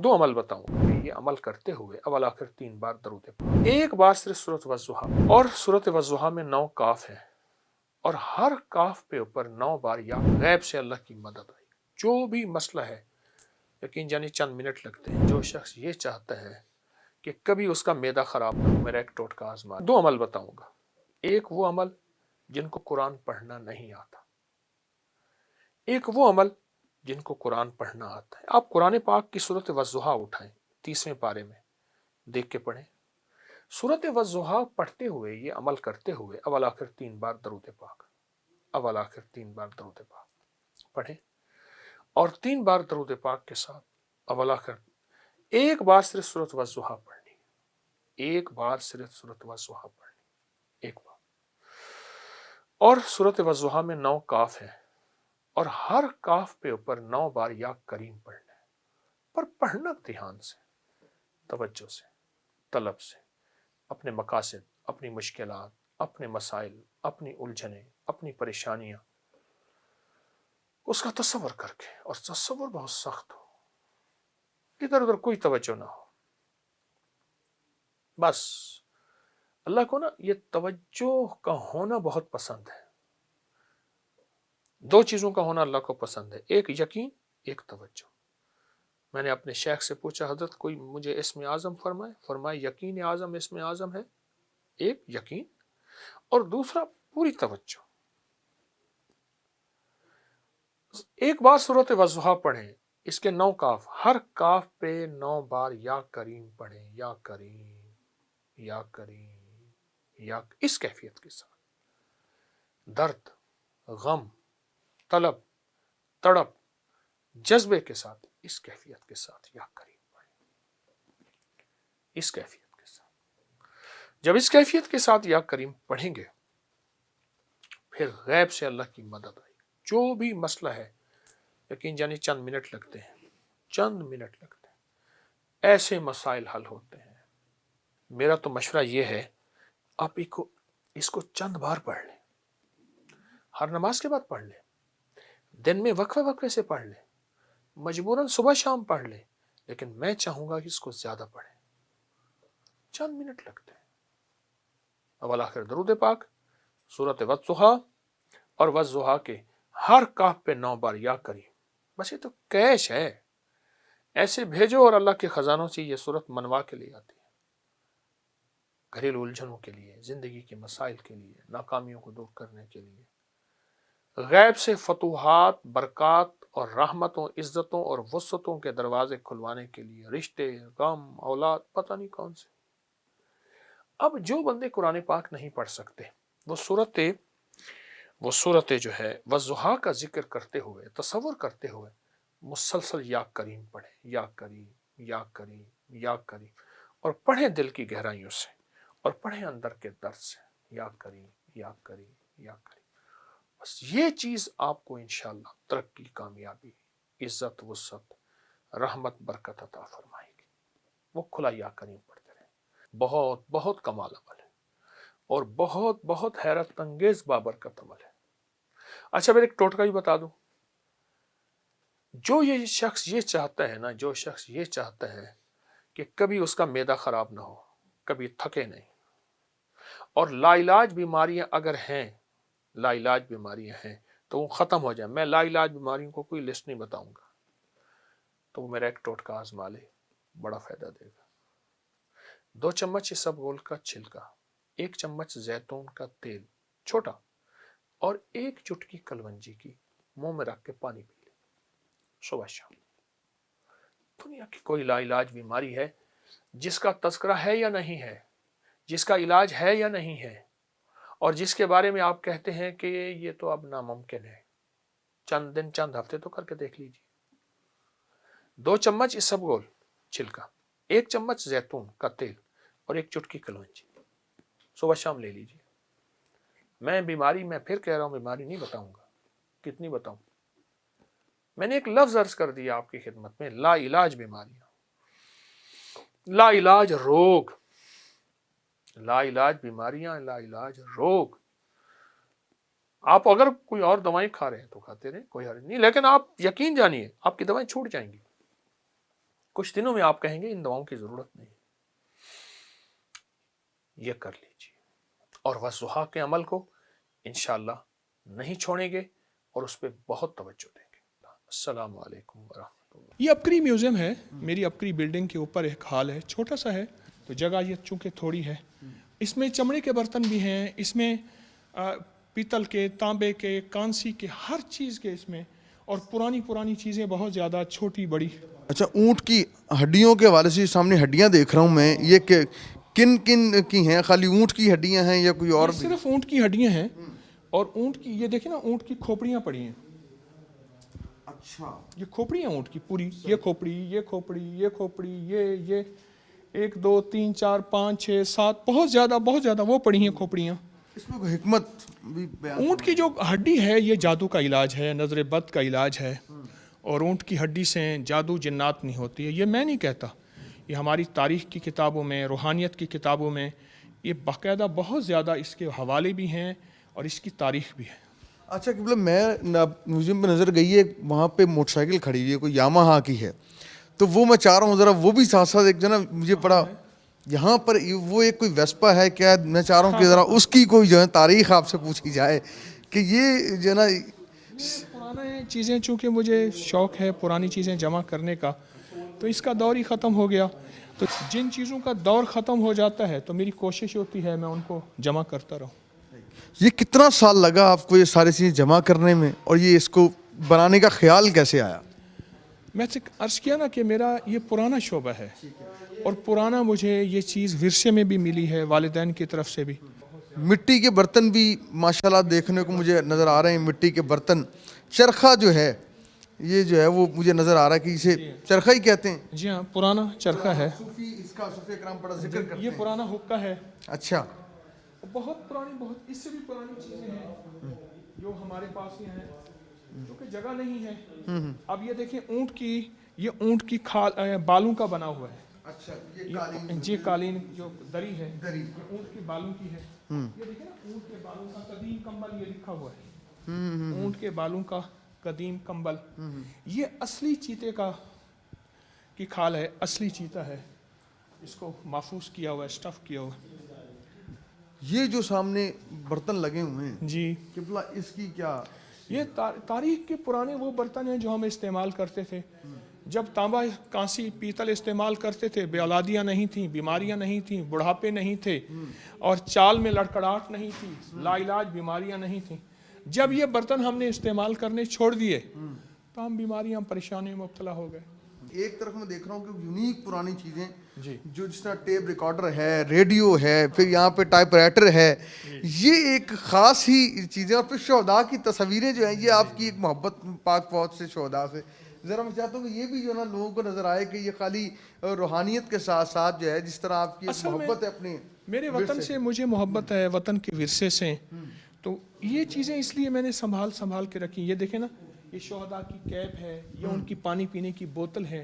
दो अमल बताऊंगा, ये अमल करते हुए अवल आखिर 3 बार दरूद पाक। एक बार सिर्फ सूरत वज़्ज़ुहा, और सूरत वज़्ज़ुहा में 9 काफ है और हर काफ पे ऊपर 9 बार या गैब से अल्लाह की मदद आई। जो भी मसला है, यकीन जानी चंद मिनट लगते हैं। जो शख्स ये चाहता है कि कभी उसका मैदा खराब ना हो, मेरा एक टोटका आजमा। दो अमल बताऊंगा। एक वो अमल जिनको कुरान पढ़ना नहीं आता, एक वो अमल जिनको कुरान पढ़ना आता है। आप कुरान पाक की सूरत वज़्ज़ुहा उठाएं, 30वें पारे में देख के पढ़ें। सूरत वज़्ज़ुहा पढ़ते हुए, ये अमल करते हुए अवल आखिर 3 बार दरूद पाक, अवल आखिर 3 बार दरूद पाक पढ़ें। और 3 बार दरूद पाक के साथ अवल आखिर एक बार सिर्फ सूरत वज़्ज़ुहा पढ़नी, एक बार सिर्फ सूरत वज़्ज़ुहा पढ़नी, एक बार। और सूरत वज़्ज़ुहा में 9 काफ है और हर काफ पे ऊपर 9 बार या करीम पढ़ना है, पर पढ़ना ध्यान से, तवज्जो से, तलब से, अपने मकासद, अपनी मुश्किलात, अपने मसाइल, अपनी उलझने, अपनी परेशानियां, उसका तसव्वुर करके। और तसव्वुर बहुत सख्त हो, इधर उधर कोई तवज्जो ना हो। बस अल्लाह को ना ये तवज्जो का होना बहुत पसंद है। दो चीजों का होना अल्लाह को पसंद है, एक यकीन, एक तवज्जो। मैंने अपने शेख से पूछा, हजरत कोई मुझे इसमें आजम फरमाए। फरमाए यकीन आजम इसमें आजम है, एक यकीन और दूसरा पूरी तवज्जो। एक बार सूरत वज़्ज़ुहा पढ़ें, इसके 9 काफ, हर काफ पे 9 बार या करीम पढ़ें, या करीम, या करीम, या इस कैफियत के साथ, दर्द, गम, तलब, तड़प, जज्बे के साथ, इस कैफियत के साथ या करीम पढ़ें, इस कैफियत के साथ। जब इस कैफियत के साथ या करीम पढ़ेंगे, फिर गैब से अल्लाह की मदद आई। जो भी मसला है, यकीन जानी चंद मिनट लगते हैं, चंद मिनट लगते हैं, ऐसे मसाइल हल होते हैं। मेरा तो मशवरा ये है, आप इसको चंद बार पढ़ लें, हर नमाज के बाद पढ़ लें, दिन में वक्फे वक्फे से पढ़ लें, मजबूरन सुबह शाम पढ़ लें, लेकिन मैं चाहूंगा कि इसको ज्यादा पढ़ें। चंद मिनट लगते हैं। अवल आखिर दरूद पाक, सूरत वज़्ज़ुहा और वज़्ज़ुहा के हर काफ पे 9 बार या करीम। बस ये तो कैश है, ऐसे भेजो और अल्लाह के खजानों से ये सूरत मनवा के लिए आती है। घरेलू उलझनों के लिए, जिंदगी के मसाइल के लिए, नाकामियों को दूर करने के लिए, गैब से फतूहात, बरक़ात और रहमतों, इज्जतों और वसअतों के दरवाजे खुलवाने के लिए, रिश्ते, गम, औलाद, पता नहीं कौन से। अब जो बंदे कुरान पाक नहीं पढ़ सकते, वो सूरत जो है वज़्ज़ुहा का जिक्र करते हुए, तसव्वुर करते हुए मुसलसल या करीम पढ़े, या करीम, या करीम, या करीम, और पढ़े दिल की गहराइयों से, और पढ़े अंदर के दर्द से, या करीम, या करीम, या करीम। बस ये चीज आपको इंशाअल्लाह तरक्की, कामयाबी, इज्जत, वसअत, रहमत, बरकत अता फरमाएगी। वो खुला या करीम पढ़ते रहे। बहुत बहुत कमाल अमल है और बहुत बहुत हैरत अंगेज बाबरकत अमल है। अच्छा, मैं एक टोटका भी बता दूं। जो शख्स ये चाहता है ना, जो शख्स ये चाहता है कि कभी उसका मैदा खराब ना हो, कभी थके नहीं, और लाइलाज बीमारियां अगर हैं, लाइलाज बीमारियां हैं तो वो खत्म हो जाए। मैं लाइलाज बीमारियों को कोई लिस्ट नहीं बताऊंगा, तो वो मेरा एक टोटका आजमा ले, बड़ा फायदा देगा। 2 चम्मच इसबगोल का छिलका, 1 चम्मच जैतून का तेल छोटा, और 1 चुटकी कलवंजी की मुंह में रख के पानी पी ले सुबह शाम। दुनिया की कोई लाइलाज बीमारी है जिसका तज़किरा है या नहीं है, जिसका इलाज है या नहीं है, और जिसके बारे में आप कहते हैं कि ये तो अब नामुमकिन है, चंद दिन, चंद हफ्ते तो करके देख लीजिए। 2 चम्मच इसबगोल छिलका, 1 चम्मच जैतून का तेल और 1 चुटकी कलौंजी, सुबह शाम ले लीजिए। मैं फिर कह रहा हूं, बीमारी नहीं बताऊंगा, कितनी बताऊं। मैंने एक लफ्ज अर्ज कर दिया आपकी खिदमत में, ला इलाज बीमारियां, ला इलाज रोग, ला इलाज बीमारियां, ला इलाज रोग। आप अगर कोई और दवाएं खा रहे हैं तो खाते रहे, कोई हर्ज नहीं, लेकिन आप यकीन जानिए आपकी दवाएं छूट जाएंगी। کچھ دنوں میں آپ کہیں گے ان دواؤں کی ضرورت نہیں، یہ کر لیجیے اور والضحیٰ کے عمل کو انشاءاللہ نہیں چھوڑیں گے اور اس پہ بہت توجہ دیں گے۔ السلام علیکم ورحمۃ اللہ۔ یہ اپکری میوزیم ہے، میری اپکری بلڈنگ کے اوپر ایک ہال ہے، چھوٹا سا ہے تو جگہ یہ چونکہ تھوڑی ہے، اس میں چمڑے کے برتن بھی ہیں، اس میں پیتل کے، تانبے کے، کانسی کے، ہر چیز کے اس میں، اور پرانی چیزیں بہت زیادہ، چھوٹی بڑی۔ اچھا، اونٹ کی ہڈیوں کے حوالے سے سامنے ہڈیاں دیکھ رہا ہوں میں، یہ کن کی ہیں؟ خالی اونٹ کی ہڈیاں ہیں یا کوئی اور بھی؟ صرف اونٹ کی ہڈیاں ہیں، اور اونٹ کی یہ دیکھیں نا، اونٹ کی کھوپڑیاں پڑی ہیں۔ اچھا، یہ کھوپڑی ہیں اونٹ کی پوری، یہ کھوپڑی، یہ کھوپڑی، یہ کھوپڑی، یہ 1 2 3 4 5 6 7 بہت زیادہ وہ پڑی ہیں کھوپڑیاں۔ اس میں کوئی حکمت بھی بیان؟ اونٹ کی جو ہڈی ہے یہ جادو کا علاج ہے، نظر بد کا علاج ہے، اور اونٹ کی ہڈی سے جادو جنات نہیں ہوتی ہے، یہ میں نہیں کہتا، یہ ہماری تاریخ کی کتابوں میں، روحانیت کی کتابوں میں یہ باقاعدہ بہت زیادہ اس کے حوالے بھی ہیں اور اس کی تاریخ بھی ہے۔ اچھا قبلہ، میں میوزیم پہ نظر گئی ہے، وہاں پہ موٹر سائیکل کھڑی ہوئی ہے، کوئی یاماہا کی ہے، تو وہ میں چاہ رہا ہوں ذرا وہ بھی ساتھ ساتھ ایک جو نا مجھے پڑا یہاں پر وہ ایک کوئی ویسپا ہے کیا؟ میں چاہ رہا ہوں کہ ذرا اس کی کوئی جو ہے تاریخ آپ سے پوچھی جائے کہ یہ جو ہے نا پرانے چیزیں، چونکہ مجھے شوق ہے پرانی چیزیں جمع کرنے کا، تو اس کا دور ہی ختم ہو گیا، تو جن چیزوں کا دور ختم ہو جاتا ہے تو میری کوشش ہوتی ہے میں ان کو جمع کرتا رہوں۔ یہ کتنا سال لگا آپ کو یہ ساری چیزیں جمع کرنے میں، اور یہ اس کو بنانے کا خیال کیسے آیا؟ میں سے عرض کیا نا کہ میرا یہ پرانا شعبہ ہے، اور پرانا مجھے یہ چیز ورثے میں بھی ملی ہے، والدین کی طرف سے بھی۔ مٹی کے برتن بھی ماشاءاللہ دیکھنے کو مجھے نظر آ رہے ہیں، مٹی کے برتن، چرخہ جو ہے یہ جو ہے وہ مجھے نظر آ رہا ہے کہ اسے چرخہ ہی کہتے ہیں۔ جی ہاں، پرانا چرخہ ہے، صوفی اس کا صوفی کرام بڑا ذکر کرتے یہ ہیں۔ پرانا حقہ ہے، اچھا، بہت پرانی، بہت اس سے بھی پرانی چیزیں ہیں جو ہمارے پاس ہی ہیں، کیونکہ جگہ نہیں ہے۔ اب یہ دیکھیں اونٹ کی، یہ اونٹ کی بالوں کا بنا ہوا ہے۔ اچھا، یہ قالین، جی قالین جو دری ہے، دری، یہ اونٹ کے بالوں کی ہے۔ یہ دیکھیں نا، اونٹ کے بالوں کا قدیم کمبل یہ لکھا ہوا ہے، اونٹ کے بالوں کا قدیم کمبل، یہ اصلی چیتے کی کھال ہے، اصلی چیتا ہے، اس کو محفوظ کیا ہوا ہے، اسٹف کیا ہوا ہے۔ یہ جو سامنے برتن لگے ہوئے ہیں جی، قبلہ، اس کی کیا؟ یہ تاریخ کے پرانے وہ برتن ہیں جو ہم استعمال کرتے تھے جب تانبا، کانسی، پیتل استعمال کرتے تھے، بے اولادیاں نہیں تھیں، بیماریاں نہیں تھیں، بڑھاپے نہیں تھے، اور چال میں لڑکڑاہٹ نہیں تھی، لا علاج بیماریاں نہیں تھیں۔ جب یہ برتن ہم نے استعمال کرنے چھوڑ دیے تو ہم بیماریاں، پریشانیوں میں مبتلا ہو گئے۔ ایک طرف میں دیکھ رہا ہوں کہ یونیک پرانی چیزیں جی، جو جس طرح ٹیپ ریکارڈر ہے، ریڈیو ہے، پھر یہاں پہ ٹائپ رائٹر ہے، یہ ایک خاص ہی چیزیں، اور پھر شہداء کی تصویریں جو ہیں، یہ آپ کی ایک محبت پاک فوج سے، شہداء سے، ذرا میں چاہتا ہوں کہ یہ بھی جو ہے نا لوگوں کو نظر آئے کہ یہ خالی روحانیت کے ساتھ ساتھ جو ہے جس طرح آپ کی ایک محبت ہے اپنے میرے وطن سے، مجھے محبت ہے وطن کے ورثے سے، تو یہ چیزیں اس لیے میں نے سنبھال کے رکھی۔ یہ دیکھیں نا، یہ شہداء کی کیپ ہے، یہ ان کی پانی پینے کی بوتل ہے،